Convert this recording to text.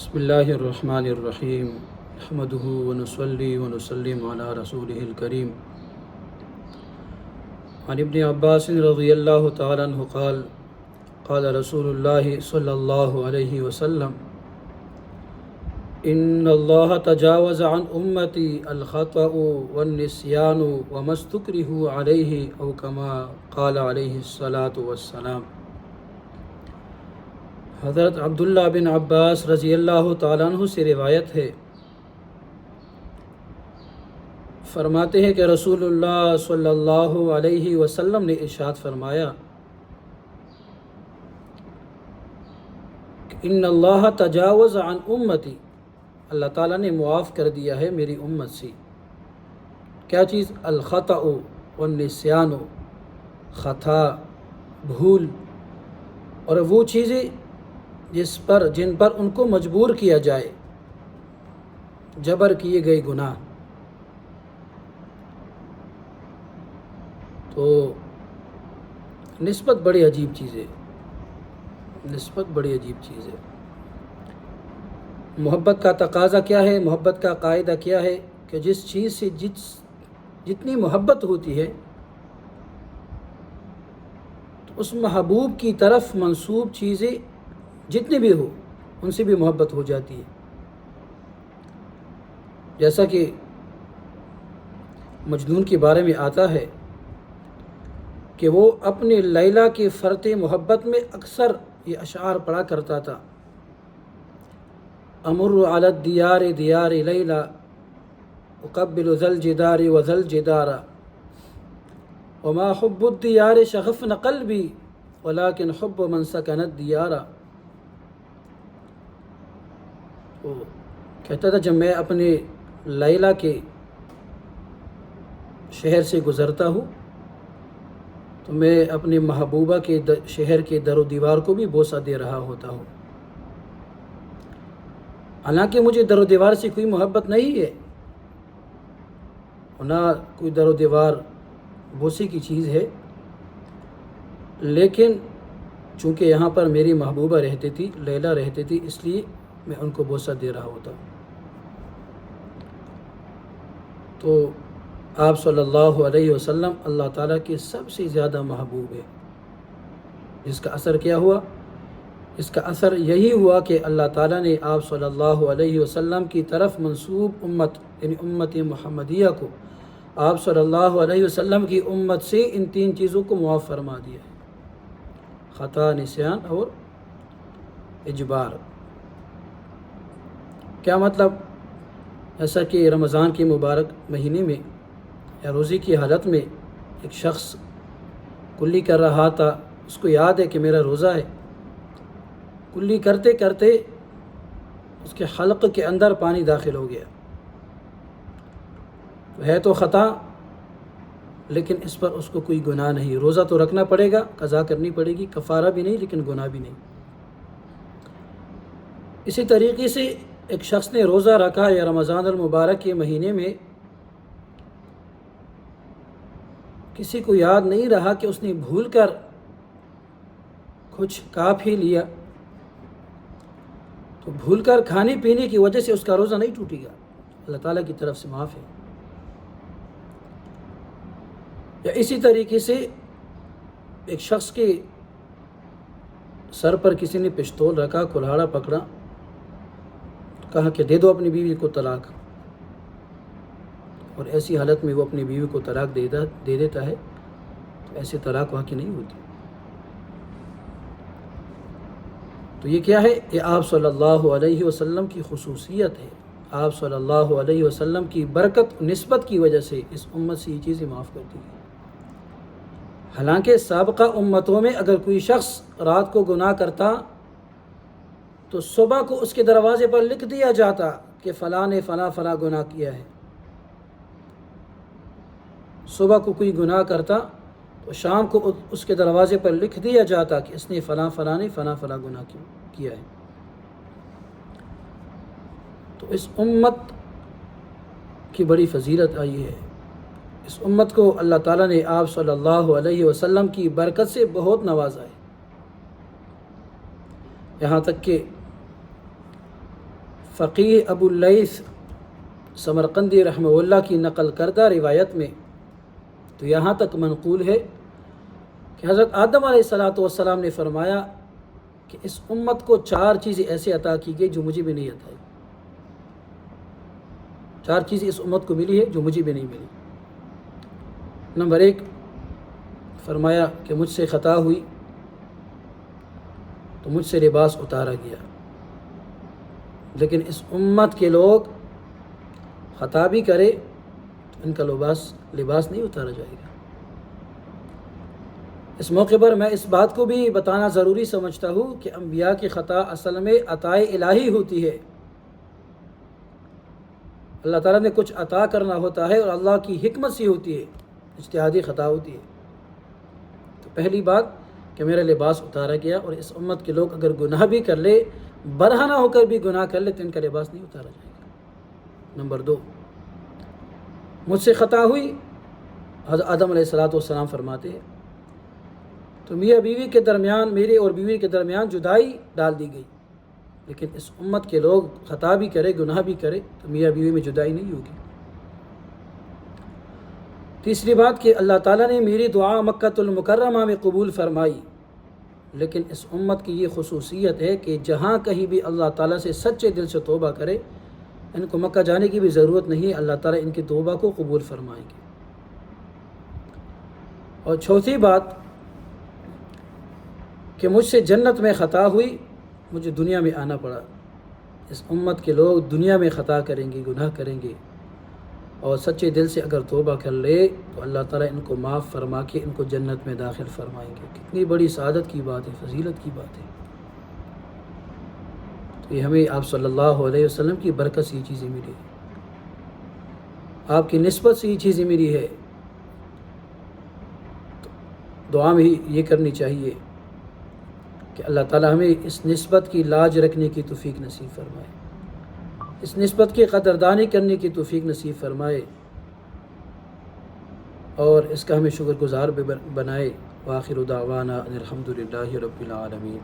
بسم اللہ الرحمن الرحیم نحمدہ ونصلی ونسلم علی رسولہ الکریم عن ابن عباس رضی اللہ تعالی عنہ قال قال رسول اللہ صلی اللہ علیہ وسلم ان اللہ تجاوز عن امتی الخطأ والنسیان وما استکرہوا علیہ او کما قال علیہ الصلاۃ والسلام۔ حضرت عبداللہ بن عباس رضی اللہ تعالیٰ عنہ سے روایت ہے، فرماتے ہیں کہ رسول اللہ صلی اللہ علیہ وسلم نے ارشاد فرمایا کہ ان اللہ تجاوز عن امتی، اللہ تعالیٰ نے معاف کر دیا ہے میری امت سے۔ کیا چیز؟ الخطأ والنسیان، خطا، بھول، اور وہ چیزیں جن پر ان کو مجبور کیا جائے، جبر کیے گئے گناہ۔ تو نسبت بڑی عجیب چیز ہے، نسبت بڑی عجیب چیز ہے۔ محبت کا تقاضا کیا ہے؟ محبت کا قاعدہ کیا ہے کہ جس چیز سے جتنی محبت ہوتی ہے تو اس محبوب کی طرف منسوب چیزیں جتنی بھی ہو ان سے بھی محبت ہو جاتی ہے۔ جیسا کہ مجنون کے بارے میں آتا ہے کہ وہ اپنے لیلا کے فرط محبت میں اکثر یہ اشعار پڑھا کرتا تھا: امر علی الدیار دیار لیلا اقبل ذا الجدار وذا الجدار وما حب الدیار شغفن قلبی ولكن حب من سکن الدیار۔ وہ کہتا تھا جب میں اپنے لیلا کے شہر سے گزرتا ہوں تو میں اپنے محبوبہ کے شہر کے در و دیوار کو بھی بوسہ دے رہا ہوتا ہوں، حالانکہ مجھے در و دیوار سے کوئی محبت نہیں ہے، نہ کوئی در و دیوار بوسے کی چیز ہے، لیکن چونکہ یہاں پر میری محبوبہ رہتی تھی، لیلا رہتی تھی، اس لیے میں ان کو بوسہ دے رہا ہوتا ہوں۔ تو آپ صلی اللہ علیہ وسلم اللہ تعالیٰ کے سب سے زیادہ محبوب ہے، جس کا اثر کیا ہوا؟ اس کا اثر یہی ہوا کہ اللہ تعالیٰ نے آپ صلی اللہ علیہ وسلم کی طرف منسوب امت یعنی امت محمدیہ کو آپ صلی اللہ علیہ وسلم کی امت سے ان تین چیزوں کو معاف فرما دیا ہے: خطا، نسیان اور اجبار۔ کیا مطلب؟ ایسا کہ رمضان کے مبارک مہینے میں یا روزے کی حالت میں ایک شخص کلی کر رہا تھا، اس کو یاد ہے کہ میرا روزہ ہے، کلی کرتے کرتے اس کے حلق کے اندر پانی داخل ہو گیا، ہے تو خطا لیکن اس پر اس کو کوئی گناہ نہیں، روزہ تو رکھنا پڑے گا، قضا کرنی پڑے گی، کفارہ بھی نہیں لیکن گناہ بھی نہیں۔ اسی طریقے سے ایک شخص نے روزہ رکھا یا رمضان المبارک کے مہینے میں کسی کو یاد نہیں رہا کہ اس نے بھول کر کچھ کھا پی لیا، تو بھول کر کھانے پینے کی وجہ سے اس کا روزہ نہیں ٹوٹے گا، اللہ تعالیٰ کی طرف سے معاف ہے۔ یا اسی طریقے سے ایک شخص کے سر پر کسی نے پستول رکھا، کلہاڑا پکڑا، کہا کہ دے دو اپنی بیوی کو طلاق، اور ایسی حالت میں وہ اپنی بیوی کو طلاق دے دیتا ہے، تو ایسے طلاق وہاں کی نہیں ہوتی۔ تو یہ کیا ہے؟ یہ آپ صلی اللہ علیہ وسلم کی خصوصیت ہے، آپ صلی اللہ علیہ وسلم کی برکت نسبت کی وجہ سے اس امت سے یہ چیزیں معاف کرتی ہیں۔ حالانکہ سابقہ امتوں میں اگر کوئی شخص رات کو گناہ کرتا تو صبح کو اس کے دروازے پر لکھ دیا جاتا کہ فلاں نے فلاں فلاں گناہ کیا ہے۔ صبح کو کوئی گناہ کرتا تو شام کو اس کے دروازے پر لکھ دیا جاتا کہ اس نے فلاں فلاں نے فلاں فلاں گناہ کیا ہے۔ تو اس امت کی بڑی فضیلت آئی ہے، اس امت کو اللہ تعالیٰ نے آپ صلی اللہ علیہ وسلم کی برکت سے بہت نوازا ہے، یہاں تک کہ فقیہ ابو اللیث سمرقندی رحمہ اللہ کی نقل کردہ روایت میں تو یہاں تک منقول ہے کہ حضرت آدم علیہ السلام نے فرمایا کہ اس امت کو 4 چیزیں ایسے عطا کی گئی جو مجھے بھی نہیں عطا. 4 چیزیں اس امت کو ملی ہے جو مجھے بھی نہیں ملی. نمبر 1 فرمایا کہ مجھ سے خطا ہوئی تو مجھ سے لباس اتارا گیا، لیکن اس امت کے لوگ خطا بھی کرے تو ان کا لباس نہیں اتارا جائے گا. اس موقع پر میں اس بات کو بھی بتانا ضروری سمجھتا ہوں کہ انبیاء کی خطا اصل میں عطائے الہی ہوتی ہے. اللہ تعالیٰ نے کچھ عطا کرنا ہوتا ہے اور اللہ کی حکمت سے ہوتی ہے، اجتہادی خطا ہوتی ہے. تو پہلی بات کہ میرا لباس اتارا گیا، اور اس امت کے لوگ اگر گناہ بھی کر لے، برہنہ ہو کر بھی گناہ کر لے تو ان کا لباس نہیں اتارا جائے گا. نمبر 2 مجھ سے خطا ہوئی. حضرت آدم علیہ السلام فرماتے ہیں تو میاں بیوی کے درمیان، میرے اور بیوی کے درمیان جدائی ڈال دی گئی، لیکن اس امت کے لوگ خطا بھی کرے گناہ بھی کرے تو میاں بیوی میں جدائی نہیں ہوگی. تیسری بات کہ اللہ تعالیٰ نے میری دعا مکۃ المکرمہ میں قبول فرمائی، لیکن اس امت کی یہ خصوصیت ہے کہ جہاں کہیں بھی اللہ تعالیٰ سے سچے دل سے توبہ کرے، ان کو مکہ جانے کی بھی ضرورت نہیں، اللہ تعالیٰ ان کی توبہ کو قبول فرمائیں گے. اور چوتھی بات کہ مجھ سے جنت میں خطا ہوئی، مجھے دنیا میں آنا پڑا. اس امت کے لوگ دنیا میں خطا کریں گے، گناہ کریں گے، اور سچے دل سے اگر توبہ کر لے تو اللہ تعالیٰ ان کو معاف فرما کے ان کو جنت میں داخل فرمائیں گے. کتنی بڑی سعادت کی بات ہے، فضیلت کی بات ہے. تو یہ ہمیں آپ صلی اللہ علیہ وسلم کی برکت سے یہ چیزیں ملی ہے، آپ کی نسبت سے یہ چیزیں ملی ہے. دعا میں یہ کرنی چاہیے کہ اللہ تعالیٰ ہمیں اس نسبت کی لاج رکھنے کی توفیق نصیب فرمائے، اس نسبت کی قدردانی کرنے کی توفیق نصیب فرمائے، اور اس کا ہمیں شکر گزار بنائے. وآخر دعوانا ان الحمد للہ رب العالمین.